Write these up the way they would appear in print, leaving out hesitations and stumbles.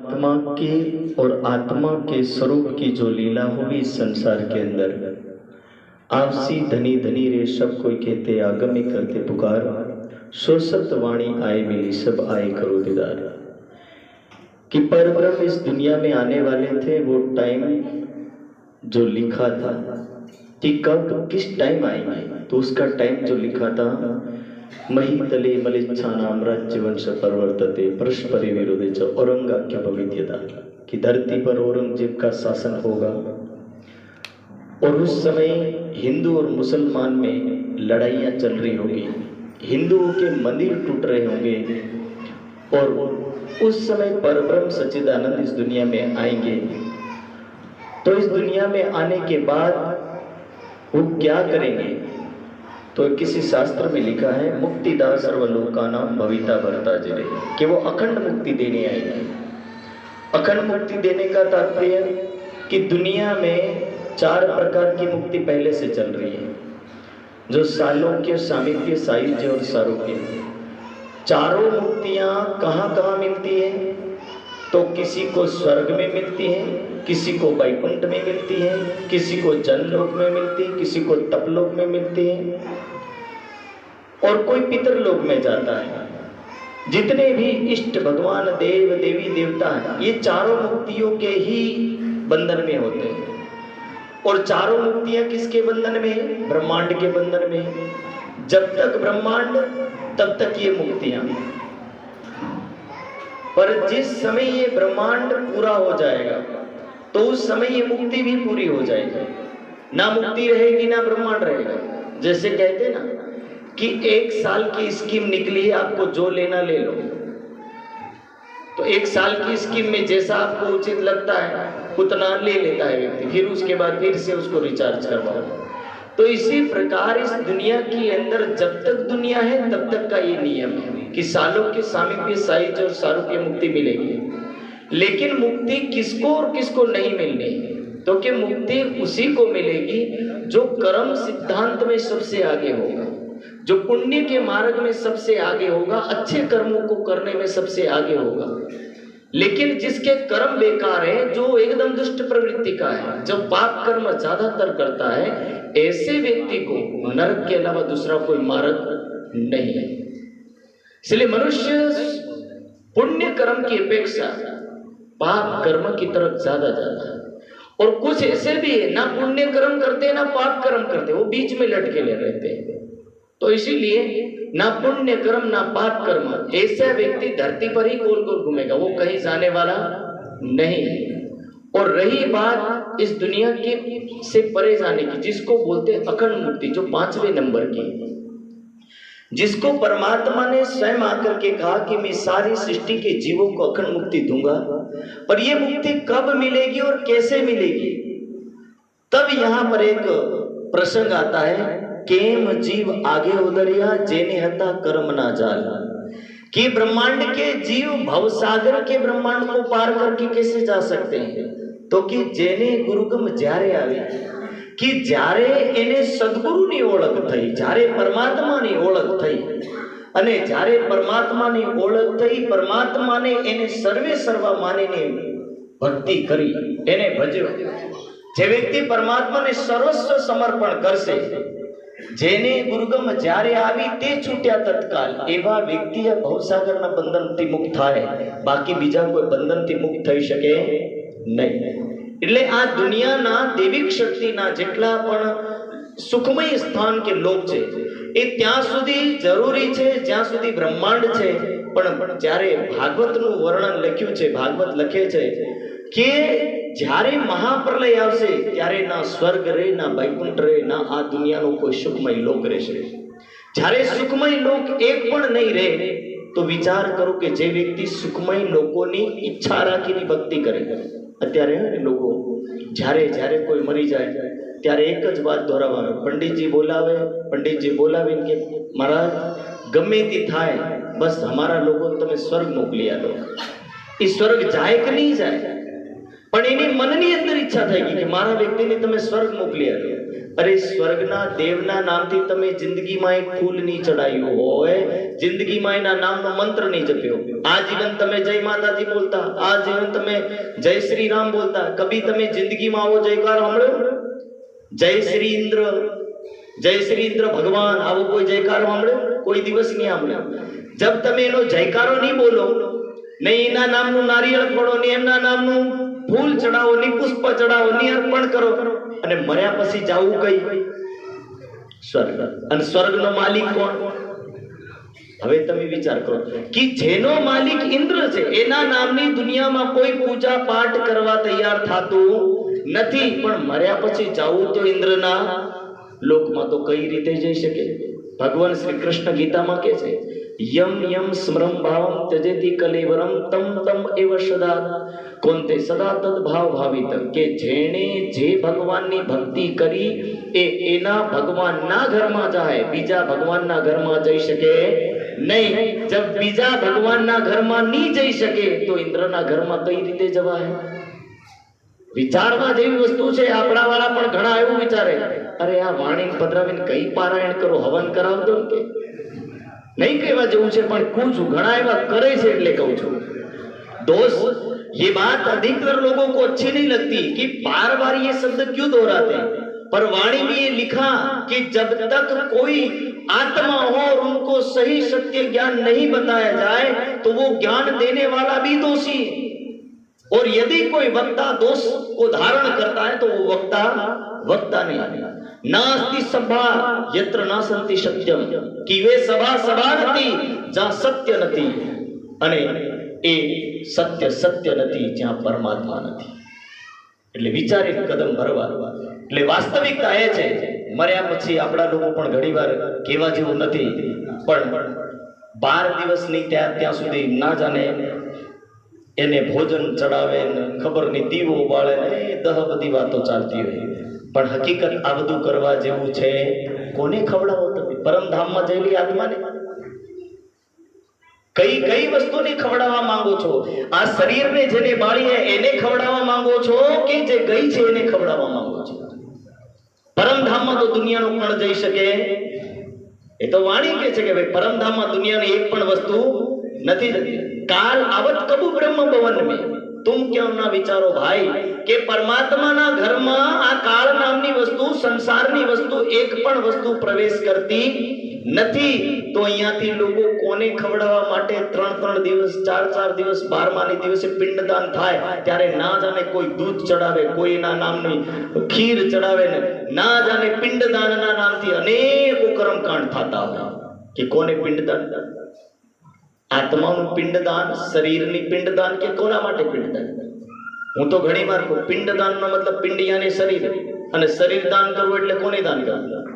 परमात्मा के और आत्मा के स्वरूप की जो लीला हुई इस संसार के अंदर, आपसी धनी धनी रे सब कोई कहते आगमी करते पुकार, सो सत वाणी आए मिली सब आए करो दीदार। कि परब्रह्म इस दुनिया में आने वाले थे, वो टाइम जो लिखा था कि कब किस टाइम आएंगे, तो उसका टाइम जो लिखा था, मही तले मलिच्छानाम राज्यवंश परवर्तते परस्परि विरोधे च औरंगाख्य भविष्यता, कि धरती पर औरंगजेब का शासन होगा। और उस समय हिंदू और मुसलमान में लड़ाइयाँ चल रही होगी, हिंदुओं के मंदिर टूट रहे होंगे, और उस समय परब्रह्म सच्चिदानंद इस दुनिया में आएंगे। तो इस दुनिया में आने के बाद वो क्या करेंगे, तो किसी शास्त्र में लिखा है मुक्तिदा सर्वलोकानां भविता भरता जरे, कि वो अखंड मुक्ति देने आएंगे। अखंड मुक्ति देने का तात्पर्य कि दुनिया में 4 प्रकार की मुक्ति पहले से चल रही है, जो सालोक्य, सामीप्य, सायुज्य और सारूप्य। चारों मुक्तियां कहाँ कहाँ मिलती है, तो किसी को स्वर्ग में मिलती है, किसी को वैकुंठ में मिलती है, किसी को जनलोक में मिलती है, किसी को तपलोक में मिलती है, और कोई पितरलोक में जाता है। जितने भी इष्ट भगवान, देव देवी देवता हैं, ये चारों मुक्तियों के ही बंधन में होते हैं। और चारों मुक्तियां किसके बंधन में? ब्रह्मांड के बंधन में। जब तक ब्रह्मांड तब तक ये मुक्तियां, पर जिस समय ये ब्रह्मांड पूरा हो जाएगा तो उस समय ये मुक्ति भी पूरी हो जाएगी। ना मुक्ति रहेगी ना ब्रह्मांड रहेगा। जैसे कहते ना कि 1 साल की स्कीम निकली है, आपको जो लेना ले लो। तो 1 साल की स्कीम में जैसा आपको उचित लगता है उतना ले लेता है व्यक्ति, फिर उसके बाद फिर से उसको रिचार्ज करवाओ। तो इसी प्रकार इस दुनिया के अंदर जब तक दुनिया है तब तक का ये नियम है कि सालों के सामीप्य, सायुज्य और सारूप्य मुक्ति मिलेगी। लेकिन मुक्ति किसको और किसको नहीं मिलनी, तो कि मुक्ति उसी को मिलेगी जो कर्म सिद्धांत में सबसे आगे होगा, जो पुण्य के मार्ग में सबसे आगे होगा, अच्छे कर्मों को करने में सबसे आगे होगा। लेकिन जिसके कर्म बेकार है, जो एकदम दुष्ट प्रवृत्ति का है, जो पाप कर्म ज्यादातर करता है, ऐसे व्यक्ति को नरक के अलावा दूसरा कोई मार्ग नहीं है। इसलिए मनुष्य पुण्य कर्म की अपेक्षा पाप कर्म की तरफ ज्यादा जाता है। और कुछ ऐसे भी है, ना पुण्य कर्म करते ना पाप कर्म करते, वो बीच में लटके ले रहते हैं। तो इसीलिए ना पुण्य कर्म ना पाप कर्म, ऐसा व्यक्ति धरती पर ही गोल गोल घूमेगा, वो कहीं जाने वाला नहीं है। और रही बात इस दुनिया के से परे जाने की, जिसको बोलते हैं अखंड मुक्ति, जो 5वें नंबर की, जिसको परमात्मा ने स्वयं आकर के कहा कि मैं सारी सृष्टि के जीवों को अखंड मुक्ति दूंगा। पर यह मुक्ति कब मिलेगी और कैसे मिलेगी, तब यहां पर एक प्रसंग आता है, केम जीव आगे उदरिया जेने हता कर्म ना जाल, कि ब्रह्मांड के जीव भवसागर के ब्रह्मांड को पार करके कैसे जा सकते हैं, तो कि जेने गुरुगम ज्यारे आवे, कि જ્યારે એને સદગુરુની ઓળખ થઈ, જ્યારે પરમાત્માની ઓળખ થઈ, અને જ્યારે પરમાત્માની ઓળખ થઈ, પરમાત્માને એને સર્વે સર્વા માનીને ભક્તિ કરી, એને ભજ્યો। જે વ્યક્તિ પરમાત્માને સર્વસ્વ સમર્પણ કરશે, જેને ગુરુગમ જ્યારે આવી તે છૂટ્યા તત્કાલ, એવા વ્યક્તિ આ ભવસાગરના બંધનથી મુક્ત થાય, બાકી બીજા કોઈ બંધનથી મુક્ત થઈ શકે નહીં। એટલે આ દુનિયાના દૈવિક શક્તિના જેટલા પણ સુખમય સ્થાન કે લોક છે એ ત્યાં સુધી જરૂરી છે જ્યાં સુધી બ્રહ્માંડ છે। પણ જ્યારે ભાગવતનું વર્ણન લખ્યું છે, ભાગવત લખે છે કે જ્યારે મહાપ્રલય આવશે ત્યારે ના સ્વર્ગ રહે, ના વૈકુંઠ રહે, ના આ દુનિયાનો કોઈ સુખમય લોક રહેશે। જ્યારે સુખમય લોક એક પણ નહીં રહે, તો વિચાર કરો કે જે વ્યક્તિ સુખમય લોકોની ઈચ્છા રાખીને ભક્તિ કરે। અત્યારે લોકો જ્યારે જ્યારે કોઈ મરી જાય ત્યારે એક જ વાત દોહરાવે, પંડિતજી બોલાવે, પંડિતજી બોલાવીને કે મહારાજ ગમે તે થાય, બસ અમારા લોકોને તમે સ્વર્ગ મોકલી આપો। એ સ્વર્ગ જાય કે નહીં જાય, પણ એની મનની અંદર ઈચ્છા થઈ ગઈ કે મારા વ્યક્તિને તમે સ્વર્ગ મોકલી આપો। અરે સ્વર્ગના દેવના નામથી તમે જિંદગીમાં એક ફૂલ નહીં ચડાવ્યું હોય જિંદગીમાં એના નામનો મંત્ર નહીં જપ્યો, આજીવન તમે જય માતાજી બોલતા, આજીવન તમે જય શ્રી રામ બોલતા, કભી તમે જિંદગીમાં આવો જયકાર સાંભળ્યો? જય શ્રી ઇન્દ્ર, જય શ્રી ઇન્દ્ર ભગવાન, આવો કોઈ જયકાર સાંભળ્યો? કોઈ દિવસ નહીં સાંભળ્યો. જબ તમે એનો જયકારો નહીં બોલો, નહીં એના નામનું નારિયેળ ફોડો, નહીં એમના નામનું ફૂલ ચડાવો, નહીં પુષ્પ ચડાવો, નહીં અર્પણ કરો, અને મર્યા પછી જાવું કઈ? સ્વર્ગ. અને સ્વર્ગનો માલિક કોણ? હવે તમે વિચાર કરો કે જેનો માલિક ઇન્દ્ર છે, એના નામની દુનિયામાં કોઈ પૂજા પાઠ કરવા તૈયાર થતું નથી, પણ મર્યા પછી જાવું તો ઇન્દ્રના લોકમાં તો કઈ રીતે જઈ શકે? ભગવાન શ્રી કૃષ્ણ ગીતામાં કહે છે, યમ યમ સ્મરમ ભાવમ ત્યજેતિ કલેવરમ તમ તમ એવ સદા કોન્તે સદા તદ ભાવ ભાવિત, કે જેણે જે ભગવાનની ભક્તિ કરી એના ભગવાનના ઘરમાં જાય, બીજા ભગવાનના ઘરમાં જઈ શકે નહીં. જબ બીજા ભગવાનના ઘરમાં નહીં જઈ શકે તો ઇન્દ્રના ઘરમાં કઈ રીતે જવાય? વિચારવા જેવી વસ્તુ છે. આપણા વાળા પણ ઘણા એવું વિચારે, અરે આ વાણી પધરાવીને કઈ પારાયણ કરો, હવન કરાવતો કે नहीं कहवा जेवू छे, पण कहूं छूं घणा एवा करे छे એટલે कहूं छूं. दोस्त, ये बात अधिकतर लोगों को अच्छी नहीं लगती कि बार बार ये शब्द क्यों दोहराते हैं, पर वाणी में ये लिखा कि जब तक कोई आत्मा हो और उनको सही सत्य ज्ञान नहीं बताया जाए तो वो ज्ञान देने वाला भी दोषी है, और यदि कोई वक्ता दोष को धारण करता है तो वो वक्ता नहीं आने. नास्ति सभा यत्र नासंति सत्यम, कि वे सभा सभा નથી જ્યાં સત્ય નથી, અને એ સત્ય નથી જ્યાં પરમાત્મા નથી. એટલે વિચારે કદમ ભરવા. એટલે વાસ્તવિકતા એ છે, મર્યા પછી આપણા લોકો પણ ઘણીવાર કહેવા જેવું નથી, પણ 12 દિવસ નહીં ત્યાં સુધી ના જાણે એને ભોજન ચડાવે, ખબર નહીં દીવો બાળે, દહ બધી વાતો ચાલતી હોય, પણ હકીકત આ બધું કરવા જેવું છે. કોને ખવડાવો તમે? પરમધામમાં જયેલી આત્માને કઈ વસ્તુને ખવડાવવા માંગો છો? આ શરીરને જેને બાળી એને ખવડાવવા માંગો છો કે જે ગઈ છે એને ખવડાવવા માંગો છો? પરમધામમાં તો દુનિયાનો પણ જઈ શકે? એ તો વાણી કહે છે કે ભાઈ પરમધામમાં દુનિયાની એક પણ વસ્તુ નથી જતી. કાલ આવત કબુ બ્રહ્મ ભવન में, तुम क्यों ना विचारो भाई કે પરમાત્માના ઘરમાં આ કાળ નામની વસ્તુ, સંસારની વસ્તુ, એક પણ વસ્તુ પ્રવેશ કરતી નથી. તો અહીંયાથી લોકો કોને ખવડાવવા માટે 3 દિવસ 4 દિવસ 12માની દિવસે પિંડદાન થાય ત્યારે ના જાણે કોઈ દૂધ ચડાવે, કોઈના નામની ખીર ચડાવે, ને ના જાણે પિંડદાનના નામથી અનેકો કર્મકાંડ થતા હોય. કે કોને પિંડદાન? આત્માનું પિંડદાન, શરીરની પિંડદાન, કે કોના માટે પિંડદાન? હું તો ઘણી વાર કહું, પિંડદાનનો મતલબ પિંડ યાને શરીર, અને શરીર દાન કરવું એટલે કોને દાન કરવું?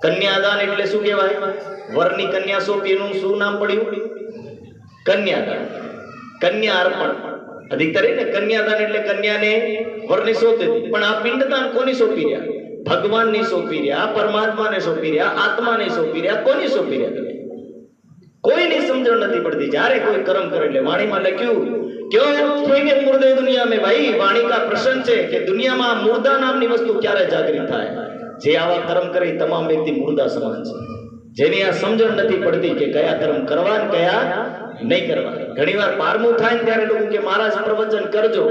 કન્યાદાન એટલે શું કહેવાય? વરની કન્યા સોંપી, એનું શું નામ પડ્યું? કન્યાદાન. કન્યા અર્પણ અધિકતર ને કન્યાદાન એટલે કન્યાને વરને સોંપી દીધી. પણ આ પિંડદાન કોની સોંપી રહ્યા? ભગવાનને સોંપી રહ્યા, પરમાત્માને સોંપી રહ્યા, આત્માને સોંપી રહ્યા. કોની સોંપી રહ્યા? કોઈની સમજણ નથી પડતી. જ્યારે કોઈ કર્મ કરે, એટલે વાણીમાં લખ્યું क्यों फेंके मुर्दे दुनिया में? भाई वाणी का प्रश्न છે કે દુનિયામાં મુર્દા નામની વસ્તુ ક્યારે જાગૃત થાય? જે આવા કર્મ કરે તમામ વ્યક્તિ મુર્દા સમાન છે. જેની આ સમજણ નથી પડતી કે કયા કર્મ કરવા ને કયા નહીં કરવા. ઘણીવાર 12મું થાય ને ત્યારે લોકો કે મહારાજ પ્રવચન કરજો,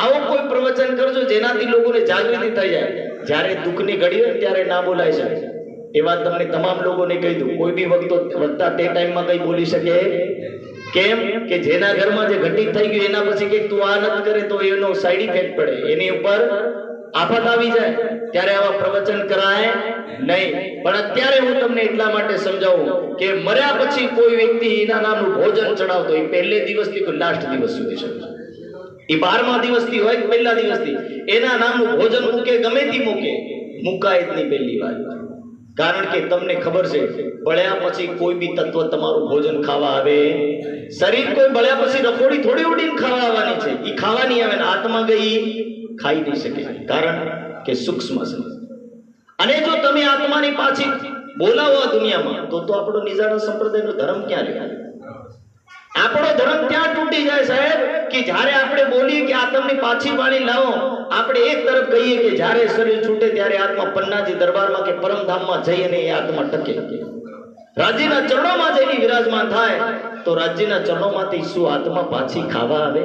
આવો કોઈ પ્રવચન કરજો જેનાથી લોકોને જાગૃતિ થઈ જાય. જ્યારે દુઃખની ઘડી હોય ત્યારે ના બોલાય છે. એ વાત તમને તમામ લોકોને કહી દઉં, કોઈ બી વક્તા તે ટાઈમમાં કઈ બોલી શકે? કેમ કે જેના ઘરમાં જે ઘટિત થઈ ગયું એના પછી કે તું આ ન કરે તો એનો સાઈડ ઇફેક્ટ પડે, એની ઉપર આફત આવી જાય, ત્યારે આવા પ્રવચન કરાય નહીં. પણ અત્યારે હું તમને એટલા માટે સમજાવું કે મર્યા પછી કોઈ વ્યક્તિ એના નામનું ભોજન ચડાવતો, એ પહેલે દિવસથી કોઈ લાસ્ટ દિવસ સુધી છે, એ 12મા દિવસથી હોય કે પહેલા દિવસથી, એના નામનું ભોજન મૂકે, ગમે તે મૂકે, મુકાય જ નહીં પહેલી વાર. કારણ કે તમને ખબર છે, બળ્યા પછી કોઈ બી તત્વ તમારું ભોજન ખાવા આવે. શરીર કોઈ બળ્યા પછી રખોડી થોડી ઉડીને ખાવા આવવાની છે, એ ખાવાની આવે ને આત્મા ગઈ ખાઈ નહીં શકે, કારણ કે સૂક્ષ્મ છે. અને જો તમે આત્માની પાછી બોલાવો આ દુનિયામાં તો આપણો નિજારા સંપ્રદાયનો ધર્મ ક્યાં રહે? આપણો ધર્મ ત્યાં તૂટી જાય સાહેબ કે જ્યારે આપણે બોલીએ કે આત્માની પાછી વાળી લાવો, આપણે એક તરફ કહીએ કે જ્યારે શરીર છૂટે ત્યારે આત્મા પન્નાજી દરબારમાં કે પરમધામમાં જઈને એ આત્મા ટકે. રાજ્યના ચરણોમાં જઈને વિરાજમાન થાય તો રાજ્યના ચરણોમાંથી શું આત્મા પાછી ખાવા આવે?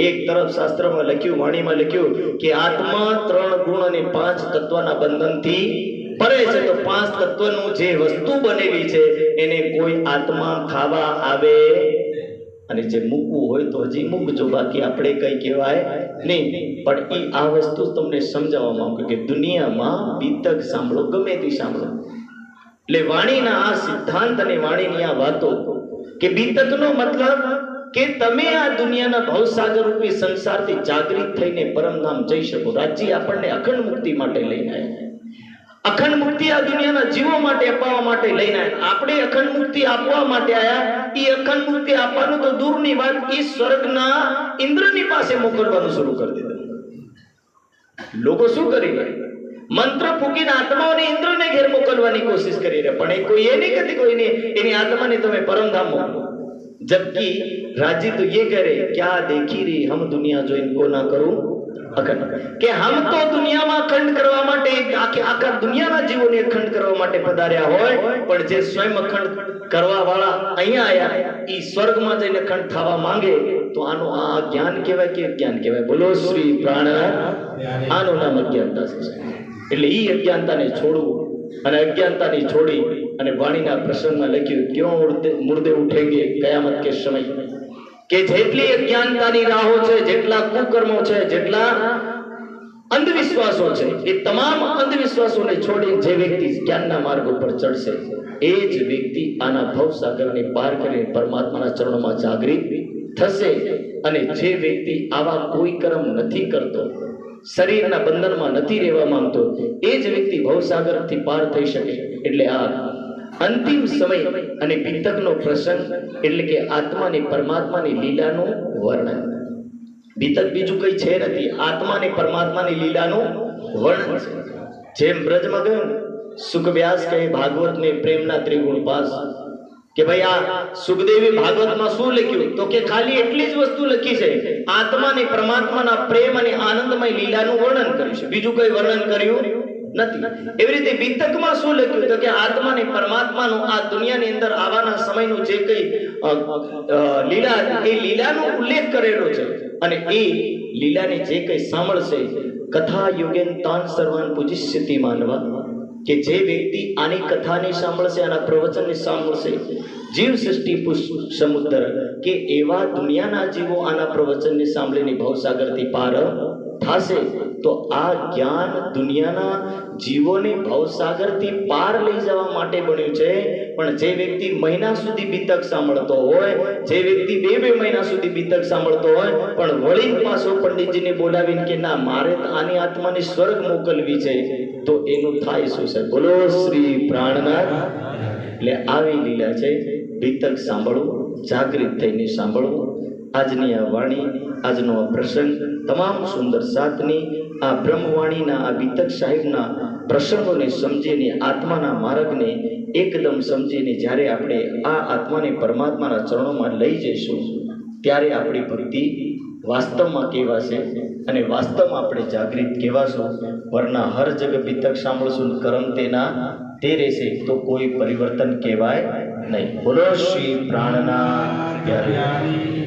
એક તરફ શાસ્ત્રમાં લખ્યું, વાણીમાં લખ્યું કે આત્મા 3 ગુણ અને 5 તત્વના બંધનથી પરે છે. તો 5 તત્વનું જે વસ્તુ બનેલી છે એને કોઈ આત્મા ખાવા આવે અને જે મૂકવું હોય તો હજી મૂકજો, બાકી આપણે કઈ કહેવાય નહીં. પણ એ આ વસ્તુ તમને સમજાવવા માંગુ કે દુનિયામાં બીતક સાંભળો, ગમે તે સાંભળો, એટલે વાણીના આ સિદ્ધાંત અને વાણીની આ વાતો કે બીતકનો મતલબ કે તમે આ દુનિયાના ભવસાગર રૂપી સંસારથી જાગૃત થઈને પરમધામ જઈ શકો. રાજ્ય આપણને અખંડ મુક્તિ માટે લઈને આવ્યા, અખંડ મુક્તિ આ દુનિયાના જીવો માટે અપાવવા માટે લઈને આવ્યા. આપણે અખંડ મુક્તિ આપવા માટે આવ્યા. એ અખંડ મુક્તિ આપવાનું તો દૂરની વાત, એ સ્વર્ગના ઇન્દ્રની પાસે મોકલવાનું શરૂ કરી દીધું. લોકો શું કરી રહ્યા? મંત્ર ફૂકીને આત્માઓને ઇન્દ્રને ઘેર મોકલવાની કોશિશ કરી રહ્યા, પણ એ કોઈ એ નહીં કહેતી કોઈને એની આત્માને તમે પરમધામ મોકલો. जबकि राजी तो ये कह रहे क्या देखी रही हम दुनिया जो इनको ना करूं अखंड, કે હમ તો દુનિયામાં અખંડ કરવા માટે આખા દુનિયાના જીવોને અખંડ કરવા માટે પધાર્યા હોય, પણ જે સ્વયં અખંડ કરવા વાળા અહીંયા આયા ઈ સ્વર્ગમાં જઈને અખંડ થવા માંગે તો આનું આ જ્ઞાન કહેવાય કે જ્ઞાન કહેવાય? બોલો શ્રી પ્રાણનાથ. આનું નામ અજ્ઞાનતા છે. એટલે ઈ અજ્ઞાનતાને છોડવું અને અજ્ઞાનતાની છોડી અને વાણીના પ્રસંગમાં લખ્યું ક્यों मुर्दे उठेंगे कयामत के समय, કે જેટલી અજ્ઞાનતાની રાહો છે, જેટલા કુકર્મો છે, જેટલા અંધવિશ્વાસો છે, એ તમામ અંધવિશ્વાસોને છોડી જે વ્યક્તિ જ્ઞાનના માર્ગ ઉપર ચડશે એ જ વ્યક્તિ આના ભવસાગરને પાર કરીને પરમાત્માના ચરણોમાં જાગૃત થશે. અને જે વ્યક્તિ આવા કોઈ કર્મ નથી કરતો, શરીરના બંધનમાં નથી રહેવા માંગતો, એ જ વ્યક્તિ ભવસાગરથી પાર થઈ શકે. એટલે આ અંતિમ સમય અને બીતકનો પ્રસંગ એટલે કે આત્માની પરમાત્માની લીલાનું વર્ણન. બીતક બીજું કઈ છે નથી, આત્માની પરમાત્માની લીલાનું વર્ણન છે. જેમ બ્રજમાં ગયું સુખવ્યાસ કહે ભાગવત ને પ્રેમના ત્રિગુણ પાસ, કે ભાઈ આ સુખદેવી ભાગવતમાં શું લખ્યું? તો કે ખાલી એટલી જ વસ્તુ લખી છે, આત્માની પરમાત્માના પ્રેમ અને આનંદમય લીલાનું વર્ણન કર્યું છે, બીજું કઈ વર્ણન કર્યું નથી. એવી રીતે બીતકમાં શું લખ્યું? તો કે આત્મા ને પરમાત્માનું આ દુનિયાની અંદર આવવાના સમયનું જે કઈ લીલા, એ લીલાનો ઉલ્લેખ કરેલો છે. અને એ લીલાને જે કઈ સાંભળશે કથા યોગેન તાન સર્વાન પૂજિષ્યતિ માનવા, કે જે વ્યક્તિ આની કથાને સાંભળશે, આના પ્રવચનને સાંભળશે, જીવ સૃષ્ટિ પુષ્પ સમુદ્ર, કે એવા દુનિયાના જીવો આના પ્રવચનને સાંભળીને ભવસાગરથી પાર થશે. તો આ જ્ઞાન દુનિયાના જીવોને ભવસાગરથી પાર લઈ જવા માટે બન્યું છે. પણ જે વ્યક્તિ મહિના સુધી બીતક સાંભળતો હોય, જે વ્યક્તિ બે મહિના સુધી બીતક સાંભળતો હોય, પણ વળી પાછો પંડિતજીને બોલાવીને કે ના મારે આની આત્માને સ્વર્ગ મોકલવી છે, તો એનું થાય શું છે? બોલો શ્રી પ્રાણનાથ. એટલે આવી લીલા છે. બીતક સાંભળવું, જાગૃત થઈને સાંભળવું. આજની આ વાણી, આજનો આ પ્રસંગ, તમામ સુંદર સાથની આ બ્રહ્મવાણીના આ બીતક સાહેબના પ્રસંગોને સમજીને આત્માના માર્ગને એકદમ સમજીને જ્યારે આપણે આ આત્માને પરમાત્માના ચરણોમાં લઈ જઈશું ત્યારે આપણી ભક્તિ વાસ્તવમાં કહેવાશે અને વાસ્તવમાં આપણે જાગૃત કહેવાશું. વરના હર જગ બીતક સાંભળશું, કરમ તેના તે રહેશે, તો કોઈ પરિવર્તન કહેવાય નહીં. બોલો શ્રી પ્રાણનાથ.